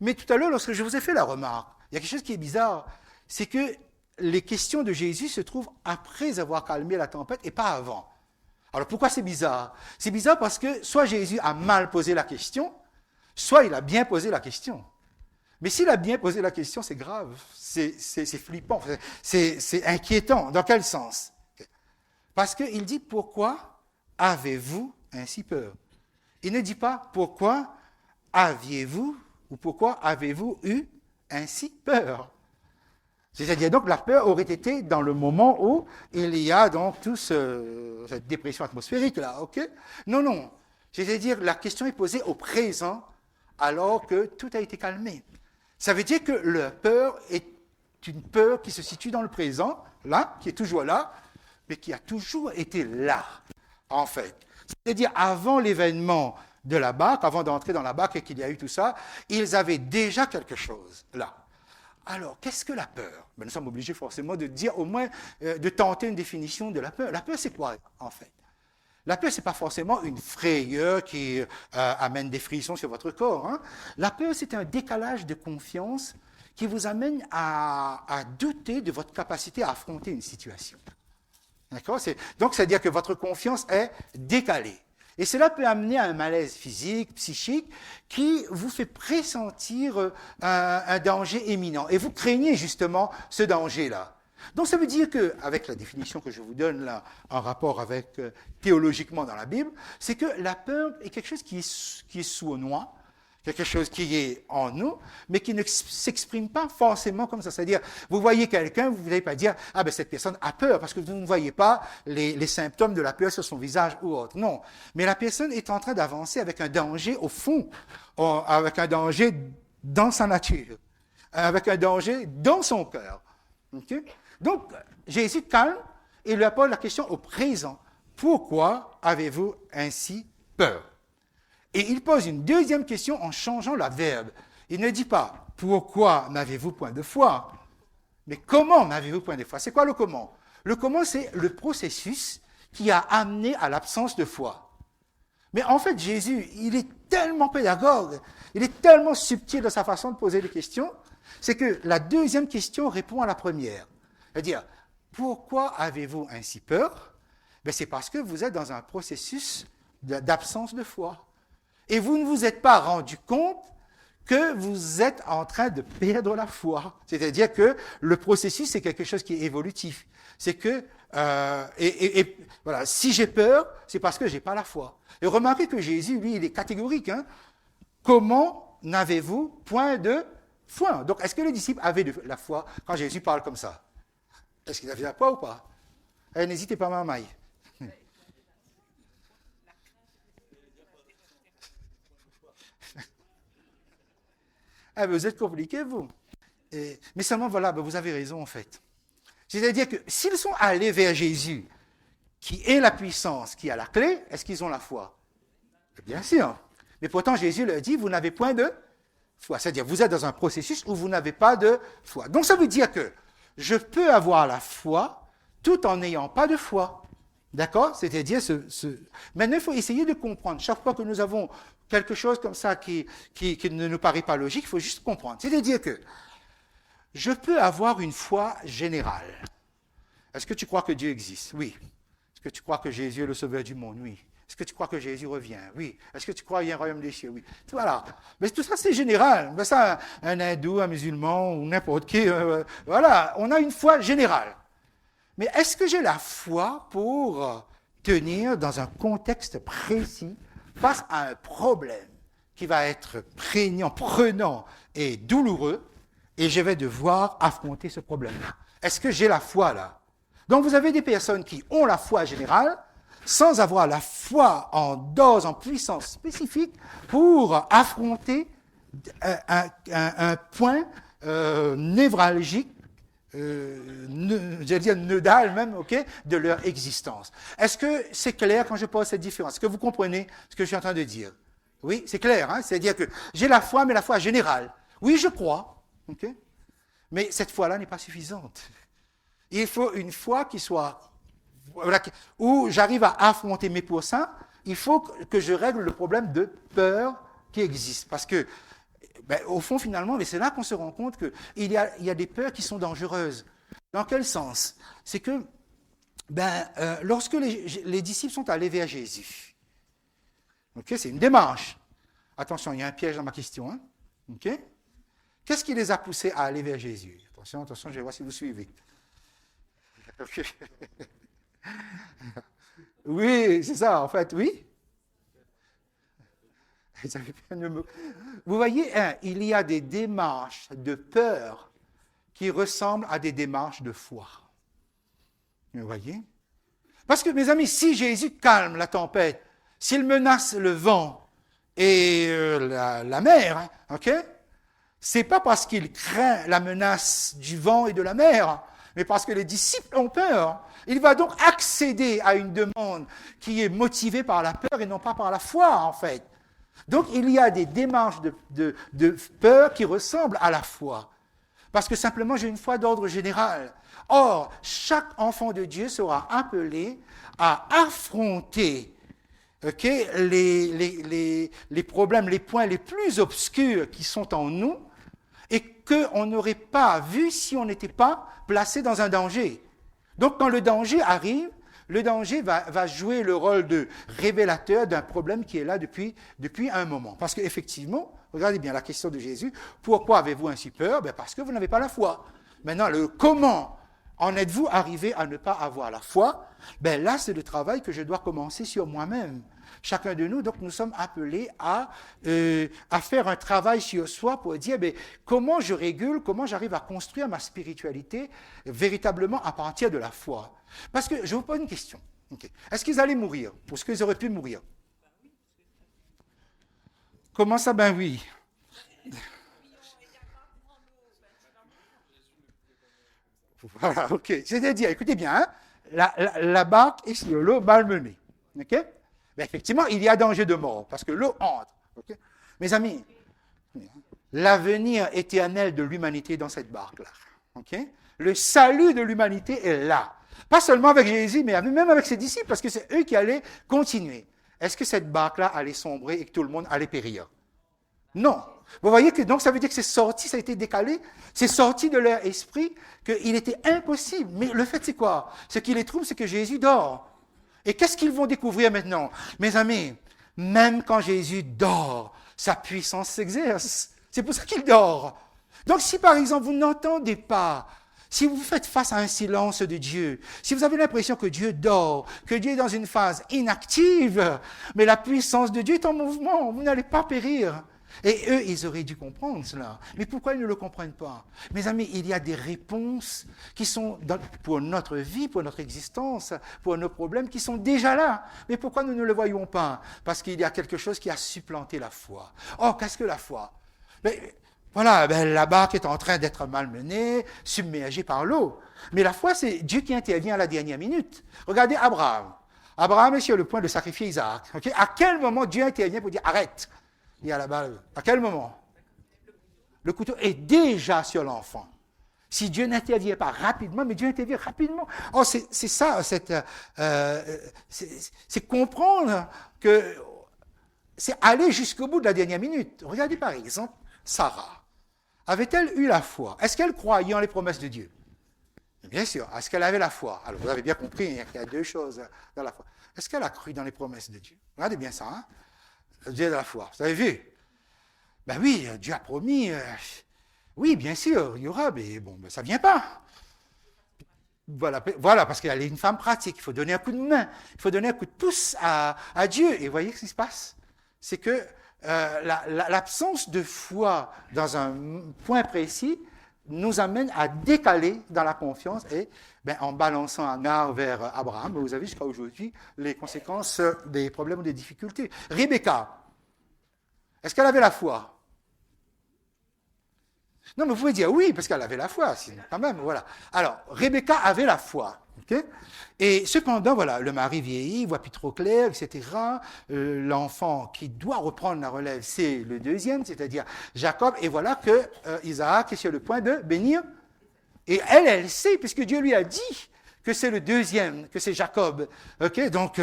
B: Mais tout à l'heure, lorsque je vous ai fait la remarque, il y a quelque chose qui est bizarre, c'est que les questions de Jésus se trouvent après avoir calmé la tempête et pas avant. Alors, pourquoi c'est bizarre? C'est bizarre parce que soit Jésus a mal posé la question, soit il a bien posé la question. Mais s'il a bien posé la question, c'est grave, c'est flippant, c'est inquiétant. Dans quel sens? Parce qu'il dit, pourquoi avez-vous ainsi peur? Il ne dit pas pourquoi aviez-vous ou pourquoi avez-vous eu ainsi peur. C'est-à-dire donc la peur aurait été dans le moment où il y a donc toute cette dépression atmosphérique là, ok? Non, non. C'est-à-dire la question est posée au présent alors que tout a été calmé. Ça veut dire que la peur est une peur qui se situe dans le présent, là, qui est toujours là, mais qui a toujours été là, en fait. C'est-à-dire, avant l'événement de la barque, avant d'entrer dans la barque et qu'il y a eu tout ça, ils avaient déjà quelque chose là. Alors, qu'est-ce que la peur? Nous sommes obligés forcément de dire, au moins, de tenter une définition de la peur. La peur, c'est quoi, en fait? La peur, ce n'est pas forcément une frayeur qui amène des frissons sur votre corps. Hein. La peur, c'est un décalage de confiance qui vous amène à douter de votre capacité à affronter une situation. D'accord? Donc, c'est-à-dire que votre confiance est décalée. Et cela peut amener à un malaise physique, psychique, qui vous fait pressentir un danger imminent. Et vous craignez justement ce danger-là. Donc, ça veut dire qu'avec la définition que je vous donne là, en rapport avec théologiquement dans la Bible, c'est que la peur est quelque chose qui est sournois, quelque chose qui est en nous, mais qui ne s'exprime pas forcément comme ça. C'est-à-dire, vous voyez quelqu'un, vous n'allez pas dire « Ah ben cette personne a peur » parce que vous ne voyez pas les symptômes de la peur sur son visage ou autre. Non. Mais la personne est en train d'avancer avec un danger au fond, avec un danger dans sa nature, avec un danger dans son cœur. Okay? Donc, Jésus calme et lui pose la question au présent. Pourquoi avez-vous ainsi peur? Et il pose une deuxième question en changeant l'adverbe. Il ne dit pas « Pourquoi n'avez-vous point de foi ?» mais « Comment n'avez-vous point de foi ?» C'est quoi le comment? Le comment, c'est le processus qui a amené à l'absence de foi. Mais en fait, Jésus, il est tellement pédagogue, il est tellement subtil dans sa façon de poser les questions, c'est que la deuxième question répond à la première. C'est-à-dire, pourquoi avez-vous ainsi peur? Ben, c'est parce que vous êtes dans un processus d'absence de foi. Et vous ne vous êtes pas rendu compte que vous êtes en train de perdre la foi. C'est-à-dire que le processus, c'est quelque chose qui est évolutif. C'est que, voilà, si j'ai peur, c'est parce que je n'ai pas la foi. Et remarquez que Jésus, lui, il est catégorique. Hein? Comment n'avez-vous point de foi? Donc, est-ce que les disciples avaient de la foi quand Jésus parle comme ça? Est-ce qu'ils avaient la foi ou pas? N'hésitez pas, maman. Vous êtes compliqués, vous. Mais seulement, voilà, vous avez raison, en fait. C'est-à-dire que s'ils sont allés vers Jésus, qui est la puissance, qui a la clé, est-ce qu'ils ont la foi? Bien sûr. Mais pourtant, Jésus leur dit, vous n'avez point de foi. C'est-à-dire, vous êtes dans un processus où vous n'avez pas de foi. Donc, ça veut dire que je peux avoir la foi tout en n'ayant pas de foi. D'accord? C'est-à-dire, maintenant, il faut essayer de comprendre. Chaque fois que nous avons quelque chose comme ça qui ne nous paraît pas logique, il faut juste comprendre. C'est-à-dire que je peux avoir une foi générale. Est-ce que tu crois que Dieu existe? Oui. Est-ce que tu crois que Jésus est le sauveur du monde? Oui. Est-ce que tu crois que Jésus revient? Oui. Est-ce que tu crois qu'il y a un royaume des cieux? Oui. Voilà. Mais tout ça, c'est général. Mais ça, un hindou, un musulman ou n'importe qui, voilà, on a une foi générale. Mais est-ce que j'ai la foi pour tenir dans un contexte précis face à un problème qui va être prégnant, prenant et douloureux, et je vais devoir affronter ce problème-là? Est-ce que j'ai la foi là? Donc vous avez des personnes qui ont la foi générale, sans avoir la foi en dose, en puissance spécifique, pour affronter un point névralgique, j'allais dire nodal même, okay, de leur existence. Est-ce que c'est clair quand je pose cette différence? Est-ce que vous comprenez ce que je suis en train de dire? Oui, c'est clair, hein? C'est-à-dire que j'ai la foi, mais la foi générale. Oui, je crois, okay? Mais cette foi-là n'est pas suffisante. Il faut une foi qui soit, où j'arrive à affronter, mais pour ça, il faut que je règle le problème de peur qui existe. Parce que, au fond, finalement, mais c'est là qu'on se rend compte qu'il y a des peurs qui sont dangereuses. Dans quel sens? C'est que, lorsque les disciples sont allés vers Jésus, okay, c'est une démarche. Attention, il y a un piège dans ma question. Hein? Okay? Qu'est-ce qui les a poussés à aller vers Jésus? Attention, je vais voir si vous suivez. Okay. Oui, c'est ça, en fait, oui. Vous voyez, il y a des démarches de peur qui ressemblent à des démarches de foi. Vous voyez? Parce que, mes amis, si Jésus calme la tempête, s'il menace le vent et la mer, hein, ok? C'est pas parce qu'il craint la menace du vent et de la mer, mais parce que les disciples ont peur. Il va donc accéder à une demande qui est motivée par la peur et non pas par la foi, en fait. Donc, il y a des démarches de peur qui ressemblent à la foi. Parce que simplement, j'ai une foi d'ordre général. Or, chaque enfant de Dieu sera appelé à affronter les problèmes, les points les plus obscurs qui sont en nous et qu'on n'aurait pas vu si on n'était pas placé dans un danger. Donc, quand le danger arrive, le danger va jouer le rôle de révélateur d'un problème qui est là depuis un moment. Parce qu'effectivement, regardez bien la question de Jésus, pourquoi avez-vous ainsi peur? Parce que vous n'avez pas la foi. Maintenant, le comment en êtes-vous arrivé à ne pas avoir la foi? Là, c'est le travail que je dois commencer sur moi-même. Chacun de nous, donc, nous sommes appelés à faire un travail sur soi pour dire comment je régule, comment j'arrive à construire ma spiritualité véritablement à partir de la foi. Parce que je vous pose une question. Okay. Est-ce qu'ils allaient mourir? Ou est-ce qu'ils auraient pu mourir? Comment ça? Oui. Voilà, ok. C'est-à-dire, écoutez bien, hein, la barque est sur l'eau malmenée. Ok? Effectivement, il y a danger de mort, parce que l'eau entre. Okay? Mes amis, l'avenir éternel de l'humanité est dans cette barque-là. Okay? Le salut de l'humanité est là. Pas seulement avec Jésus, mais même avec ses disciples, parce que c'est eux qui allaient continuer. Est-ce que cette barque-là allait sombrer et que tout le monde allait périr? Non. Vous voyez que donc ça veut dire que c'est sorti, ça a été décalé, c'est sorti de leur esprit qu'il était impossible. Mais le fait, c'est quoi? Ce qui les trouble, c'est que Jésus dort. Et qu'est-ce qu'ils vont découvrir maintenant? Mes amis, même quand Jésus dort, sa puissance s'exerce. C'est pour ça qu'il dort. Donc si par exemple vous n'entendez pas, si vous faites face à un silence de Dieu, si vous avez l'impression que Dieu dort, que Dieu est dans une phase inactive, mais la puissance de Dieu est en mouvement, vous n'allez pas périr. Et eux, ils auraient dû comprendre cela. Mais pourquoi ils ne le comprennent pas? Mes amis, il y a des réponses qui sont pour notre vie, pour notre existence, pour nos problèmes, qui sont déjà là. Mais pourquoi nous ne le voyons pas? Parce qu'il y a quelque chose qui a supplanté la foi. Oh, qu'est-ce que la foi? Voilà, la barque est en train d'être malmenée, submergée par l'eau. Mais la foi, c'est Dieu qui intervient à la dernière minute. Regardez Abraham. Abraham est sur le point de sacrifier Isaac. Okay? À quel moment Dieu intervient pour dire arrête? Il y a là-bas. À quel moment? Le couteau est déjà sur l'enfant. Si Dieu n'intervient pas rapidement, mais Dieu intervient rapidement. Oh, c'est ça, c'est comprendre que c'est aller jusqu'au bout de la dernière minute. Regardez par exemple Sarah. Avait-elle eu la foi? Est-ce qu'elle croyait en les promesses de Dieu? Bien sûr. Est-ce qu'elle avait la foi? Alors, vous avez bien compris qu'il y a deux choses dans la foi. Est-ce qu'elle a cru dans les promesses de Dieu? Regardez bien ça. Hein? Dieu de la foi. Vous avez vu? Ben oui, Dieu a promis. Oui, bien sûr, il y aura, mais bon, ça ne vient pas. Voilà, parce qu'elle est une femme pratique. Il faut donner un coup de main. Il faut donner un coup de pouce à Dieu. Et vous voyez ce qui se passe? C'est que l'absence de foi dans un point précis nous amène à décaler dans la confiance et en balançant Agar vers Abraham, vous avez jusqu'à aujourd'hui les conséquences des problèmes ou des difficultés. Rebecca, est-ce qu'elle avait la foi? Non, mais vous pouvez dire oui, parce qu'elle avait la foi, sinon quand même, voilà. Alors, Rebecca avait la foi, ok? Et cependant, voilà, le mari vieillit, il voit plus trop clair, etc. L'enfant qui doit reprendre la relève, c'est le deuxième, c'est-à-dire Jacob, et voilà que Isaac est sur le point de bénir. Et elle sait, puisque Dieu lui a dit que c'est le deuxième, que c'est Jacob. Ok, donc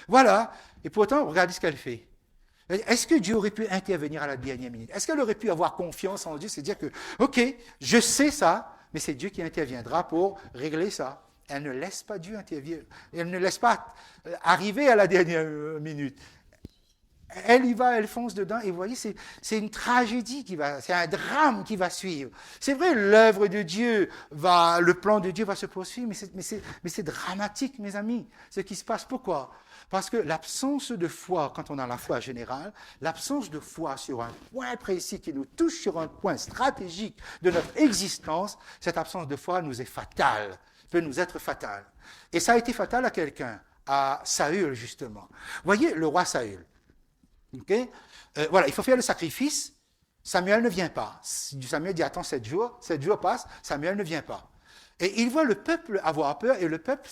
B: voilà. Et pourtant, regardez ce qu'elle fait. Est-ce que Dieu aurait pu intervenir à la dernière minute? Est-ce qu'elle aurait pu avoir confiance en Dieu, c'est dire que, ok, je sais ça, mais c'est Dieu qui interviendra pour régler ça. Elle ne laisse pas Dieu intervenir. Elle ne laisse pas arriver à la dernière minute. Elle y va, elle fonce dedans, et vous voyez, c'est une tragédie c'est un drame qui va suivre. C'est vrai, l'œuvre de Dieu le plan de Dieu va se poursuivre, mais c'est dramatique, mes amis, ce qui se passe. Pourquoi? Parce que l'absence de foi, quand on a la foi générale, l'absence de foi sur un point précis qui nous touche sur un point stratégique de notre existence, cette absence de foi nous est fatale, peut nous être fatale. Et ça a été fatal à quelqu'un, à Saül, justement. Voyez, le roi Saül. Okay? Voilà, il faut faire le sacrifice. Samuel ne vient pas. Samuel dit attends 7 jours passent, Samuel ne vient pas. Et il voit le peuple avoir peur et le peuple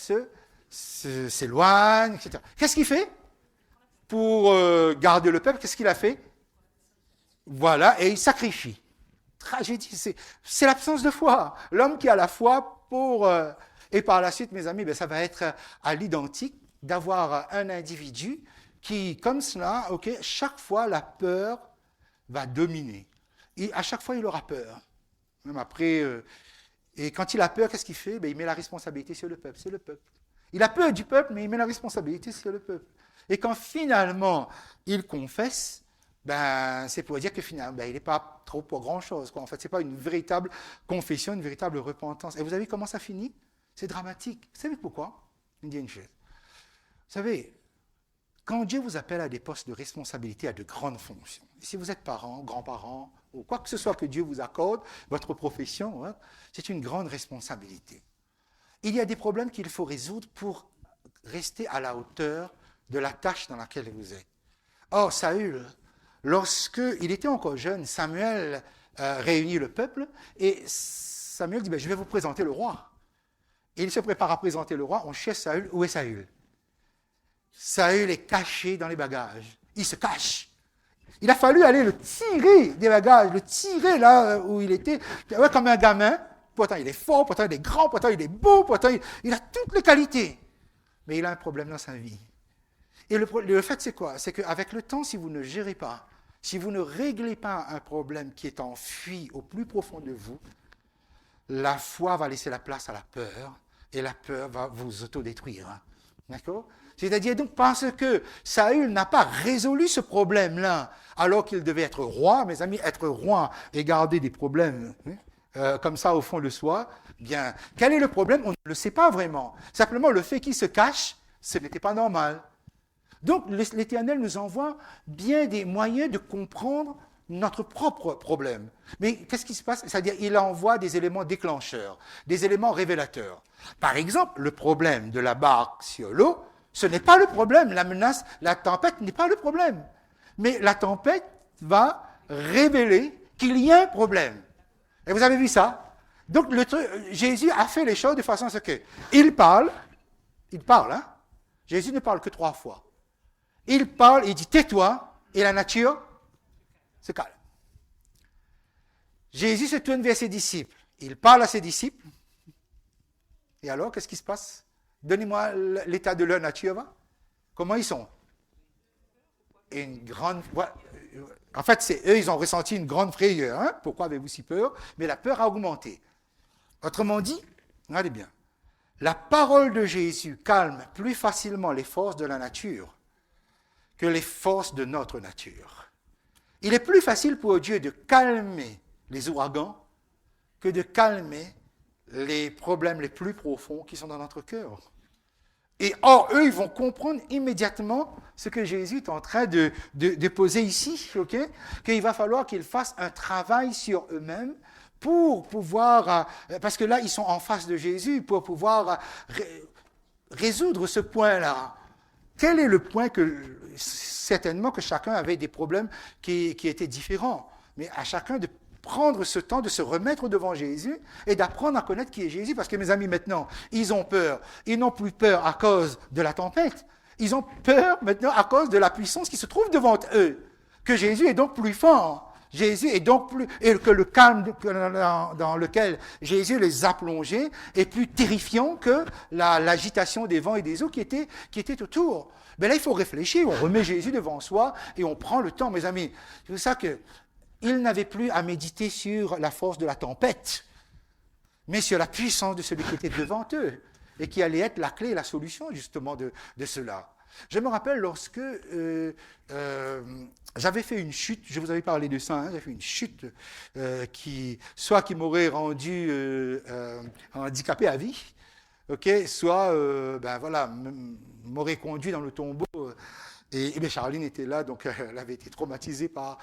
B: s'éloigne, etc. Qu'est-ce qu'il fait pour garder le peuple? Qu'est-ce qu'il a fait? Voilà, et il sacrifie. Tragédie, c'est l'absence de foi. L'homme qui a la foi et par la suite, mes amis, ça va être à l'identique d'avoir un individu qui, comme cela, chaque fois, la peur va dominer. Et à chaque fois, il aura peur. Même après, et quand il a peur, qu'est-ce qu'il fait? Il met la responsabilité sur le peuple. C'est le peuple. Il a peur du peuple, mais il met la responsabilité sur le peuple. Et quand finalement, il confesse, c'est pour dire que finalement, il n'est pas trop pour grand-chose. En fait, ce n'est pas une véritable confession, une véritable repentance. Et vous savez comment ça finit? C'est dramatique. Vous savez pourquoi? Je vous dis une chose. Vous savez, quand Dieu vous appelle à des postes de responsabilité, à de grandes fonctions, si vous êtes parent, grand-parent, ou quoi que ce soit que Dieu vous accorde, votre profession, c'est une grande responsabilité. Il y a des problèmes qu'il faut résoudre pour rester à la hauteur de la tâche dans laquelle vous êtes. Or, Saül, lorsqu'il était encore jeune, Samuel réunit le peuple et Samuel dit je vais vous présenter le roi. Et il se prépare à présenter le roi, on cherche Saül. Où est Saül? Saül est caché dans les bagages. Il se cache. Il a fallu aller le tirer des bagages, le tirer là où il était, comme un gamin. Pourtant, il est fort, pourtant, il est grand, pourtant, il est beau, pourtant, il a toutes les qualités. Mais il a un problème dans sa vie. Et le fait, c'est quoi? C'est qu'avec le temps, si vous ne gérez pas, si vous ne réglez pas un problème qui est enfui au plus profond de vous, la foi va laisser la place à la peur, et la peur va vous autodétruire. D'accord? C'est-à-dire donc parce que Saül n'a pas résolu ce problème-là, alors qu'il devait être roi, mes amis, être roi et garder des problèmes comme ça au fond de soi, bien, quel est le problème? On ne le sait pas vraiment. Simplement, le fait qu'il se cache, ce n'était pas normal. Donc, l'Éternel nous envoie bien des moyens de comprendre notre propre problème. Mais qu'est-ce qui se passe? C'est-à-dire, il envoie des éléments déclencheurs, des éléments révélateurs. Par exemple, le problème de la barque sur l'eau, ce n'est pas le problème. La menace, la tempête n'est pas le problème. Mais la tempête va révéler qu'il y a un problème. Et vous avez vu ça? Donc, Jésus a fait les choses de façon à ce qu'il parle, hein? Jésus ne parle que 3 fois. Il parle, il dit tais-toi, et la nature se calme. Jésus se tourne vers ses disciples. Il parle à ses disciples. Et alors, qu'est-ce qui se passe? Donnez-moi l'état de leur nature. Comment ils sont? Une grande... En fait, c'est eux, ils ont ressenti une grande frayeur. Hein? Pourquoi avez-vous si peur? Mais la peur a augmenté. Autrement dit, regardez bien, la parole de Jésus calme plus facilement les forces de la nature que les forces de notre nature. Il est plus facile pour Dieu de calmer les ouragans que de calmer les problèmes les plus profonds qui sont dans notre cœur. Et or, eux, ils vont comprendre immédiatement ce que Jésus est en train de poser ici, ok? Qu'il va falloir qu'ils fassent un travail sur eux-mêmes pour pouvoir, parce que là, ils sont en face de Jésus, pour pouvoir résoudre ce point-là. Quel est le point que, certainement que chacun avait des problèmes qui étaient différents, mais à chacun de prendre ce temps de se remettre devant Jésus et d'apprendre à connaître qui est Jésus. Parce que mes amis, maintenant, ils ont peur. Ils n'ont plus peur à cause de la tempête. Ils ont peur maintenant à cause de la puissance qui se trouve devant eux. Que Jésus est donc plus fort. Jésus est donc plus... Et que le calme dans lequel Jésus les a plongés est plus terrifiant que l'agitation des vents et des eaux qui étaient autour. Mais là, il faut réfléchir. On remet Jésus devant soi et on prend le temps, mes amis. C'est pour ça que ils n'avaient plus à méditer sur la force de la tempête, mais sur la puissance de celui qui était devant eux et qui allait être la clé et la solution justement de cela. Je me rappelle lorsque j'avais fait une chute, je vous avais parlé de ça, hein, j'avais fait une chute qui m'aurait rendu handicapé à vie, okay, soit m'aurait conduit dans le tombeau. Et bien Charline était là, donc elle avait été traumatisée par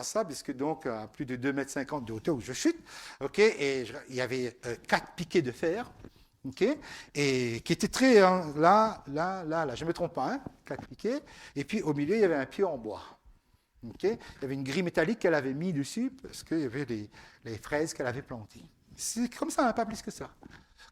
B: ça, puisque donc à plus de 2,50 m de hauteur où je chute, et il y avait 4 piquets de fer, et qui étaient très, là, je ne me trompe pas, hein, 4 piquets, et puis au milieu il y avait un pied en bois. Il y avait une grille métallique qu'elle avait mis dessus, parce qu'il y avait les fraises qu'elle avait plantées. C'est comme ça, pas plus que ça.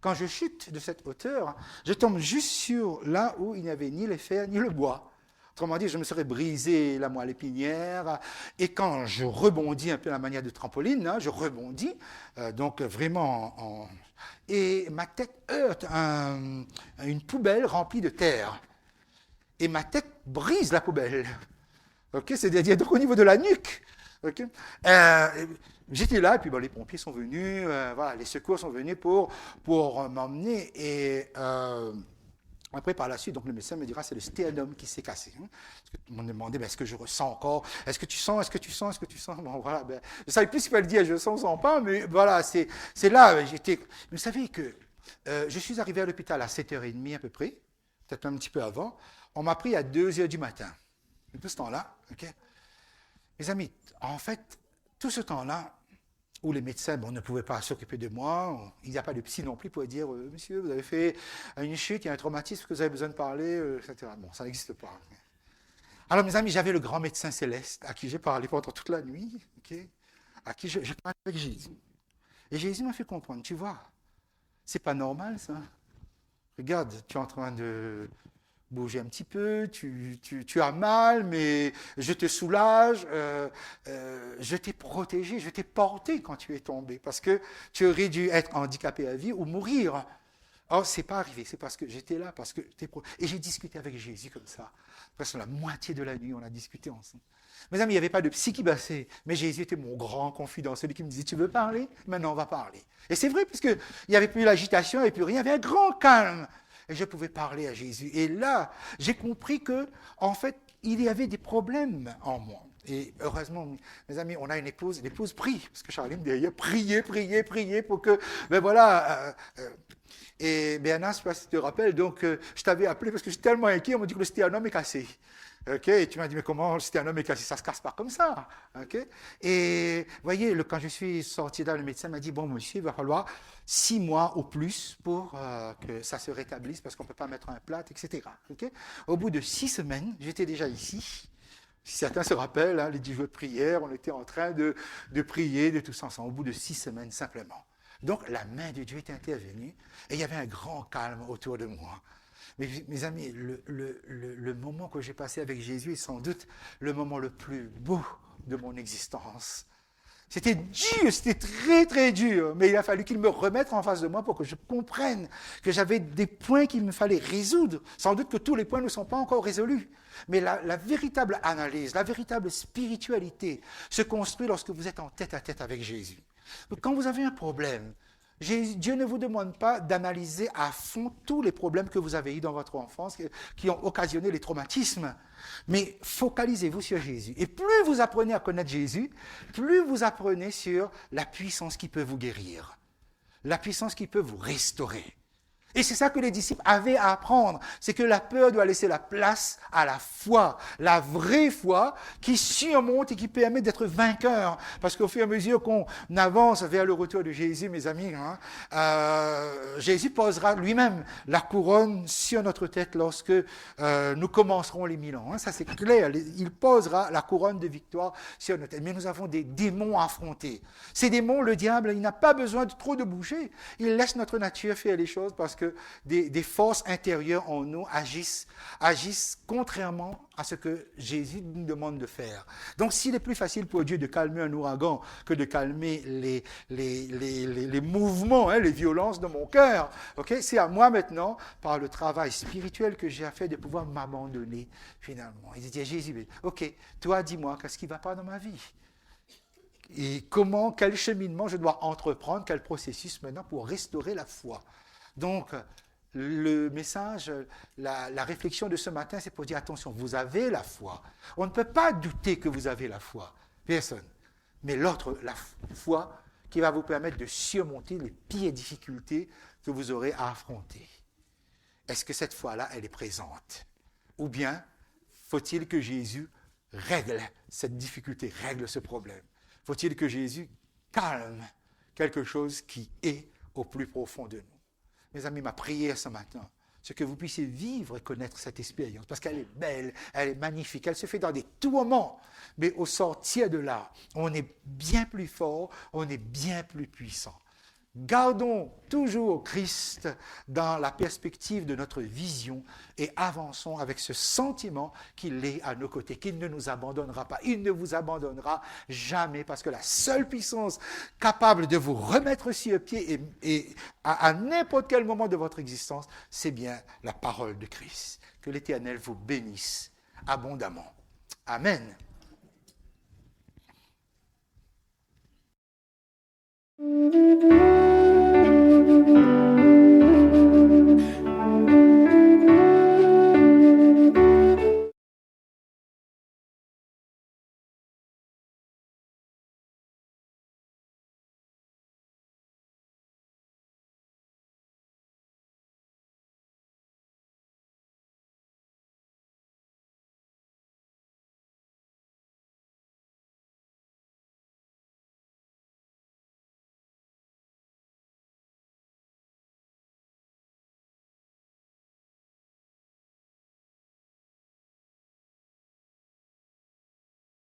B: Quand je chute de cette hauteur, je tombe juste sur là où il n'y avait ni les fers ni le bois. Autrement dit, je me serais brisé la moelle épinière. Et quand je rebondis un peu à la manière de trampoline, hein, je rebondis, donc vraiment et ma tête heurte une poubelle remplie de terre. Et ma tête brise la poubelle. C'est-à-dire donc au niveau de la nuque. J'étais là, et puis les pompiers sont venus, les secours sont venus pour m'emmener. Et après, par la suite, donc le médecin me dira c'est le stéanum qui s'est cassé. Hein. Parce que tout le monde me demandait est-ce que je ressens encore? Est-ce que tu sens? Bon, voilà, je ne savais plus ce qu'il fallait dire, je ne sens pas, mais voilà, c'est là. Vous savez que je suis arrivé à l'hôpital à 7h30 à peu près, peut-être un petit peu avant. On m'a pris à 2h du matin. Tout ce temps-là, mes amis, en fait, tout ce temps-là, où les médecins ne pouvaient pas s'occuper de moi, il n'y a pas de psy non plus pour dire « Monsieur, vous avez fait une chute, il y a un traumatisme, que vous avez besoin de parler, etc. » Bon, ça n'existe pas. Alors, mes amis, j'avais le grand médecin céleste à qui j'ai parlé pendant toute la nuit, à qui je parlais avec Jésus. Et Jésus m'a fait comprendre, tu vois, c'est pas normal ça. Regarde, tu es en train de bouger un petit peu, tu as mal, mais je te soulage, je t'ai protégé, je t'ai porté quand tu es tombé, parce que tu aurais dû être handicapé à vie ou mourir. Or, ce n'est pas arrivé, c'est parce que j'étais là, parce que tu es protégé. Et j'ai discuté avec Jésus comme ça. Presque la moitié de la nuit, on a discuté ensemble. Mes amis, il n'y avait pas de psy qui bassait, mais Jésus était mon grand confident, celui qui me disait, tu veux parler? Maintenant, on va parler. Et c'est vrai, puisqu'il n'y avait plus l'agitation, et plus rien, il y avait un grand calme. Et je pouvais parler à Jésus. Et là, j'ai compris que, en fait, il y avait des problèmes en moi. Et heureusement, mes amis, on a une épouse. L'épouse prie, parce que Charline derrière priait pour que, Et Bernard, je ne sais pas si tu te rappelles, donc je t'avais appelé parce que j'étais tellement inquiet, on m'a dit que le sternum est cassé. Et tu m'as dit, mais comment le sternum est cassé? Ça ne se casse pas comme ça. Et vous voyez, quand je suis sorti là, le médecin m'a dit, bon monsieur, il va falloir 6 mois au plus pour que ça se rétablisse parce qu'on ne peut pas mettre un plâtre, etc. Au bout de 6 semaines, j'étais déjà ici. Si certains se rappellent, hein, les 10 jours de prière, on était en train de prier, de tous ensemble, au bout de 6 semaines simplement. Donc la main de Dieu était intervenue et il y avait un grand calme autour de moi. Mais mes amis, le moment que j'ai passé avec Jésus est sans doute le moment le plus beau de mon existence. C'était dur, c'était très très dur, mais il a fallu qu'il me remette en face de moi pour que je comprenne que j'avais des points qu'il me fallait résoudre. Sans doute que tous les points ne sont pas encore résolus, mais la véritable analyse, la véritable spiritualité se construit lorsque vous êtes en tête à tête avec Jésus. Quand vous avez un problème, Dieu ne vous demande pas d'analyser à fond tous les problèmes que vous avez eus dans votre enfance qui ont occasionné les traumatismes, mais focalisez-vous sur Jésus. Et plus vous apprenez à connaître Jésus, plus vous apprenez sur la puissance qui peut vous guérir, la puissance qui peut vous restaurer. Et c'est ça que les disciples avaient à apprendre, c'est que la peur doit laisser la place à la foi, la vraie foi qui surmonte et qui permet d'être vainqueur. Parce qu'au fur et à mesure qu'on avance vers le retour de Jésus, mes amis, Jésus posera lui-même la couronne sur notre tête lorsque nous commencerons les 1000 ans. Ça c'est clair, il posera la couronne de victoire sur notre tête. Mais nous avons des démons à affronter. Ces démons, le diable, il n'a pas besoin de trop de bouger. Il laisse notre nature faire les choses parce que des forces intérieures en nous agissent contrairement à ce que Jésus nous demande de faire. Donc, s'il est plus facile pour Dieu de calmer un ouragan que de calmer les mouvements, les violences de mon cœur, c'est à moi maintenant, par le travail spirituel que j'ai à faire, de pouvoir m'abandonner finalement. Il dit à Jésus, ok, toi dis-moi, qu'est-ce qui ne va pas dans ma vie? Et quel cheminement je dois entreprendre, quel processus maintenant pour restaurer la foi? Donc, le message, la réflexion de ce matin, c'est pour dire, attention, vous avez la foi. On ne peut pas douter que vous avez la foi. Personne. Mais la foi qui va vous permettre de surmonter les pires difficultés que vous aurez à affronter. Est-ce que cette foi-là, elle est présente? Ou bien, faut-il que Jésus règle cette difficulté, règle ce problème? Faut-il que Jésus calme quelque chose qui est au plus profond de nous? Mes amis, ma prière ce matin, c'est que vous puissiez vivre et connaître cette expérience, parce qu'elle est belle, elle est magnifique, elle se fait dans des tourments, mais au sortir de là, on est bien plus fort, on est bien plus puissant. Gardons toujours Christ dans la perspective de notre vision et avançons avec ce sentiment qu'il est à nos côtés, qu'il ne nous abandonnera pas. Il ne vous abandonnera jamais parce que la seule puissance capable de vous remettre sur pied et à n'importe quel moment de votre existence, c'est bien la parole de Christ. Que l'Éternel vous bénisse abondamment. Amen.
C: Thank you.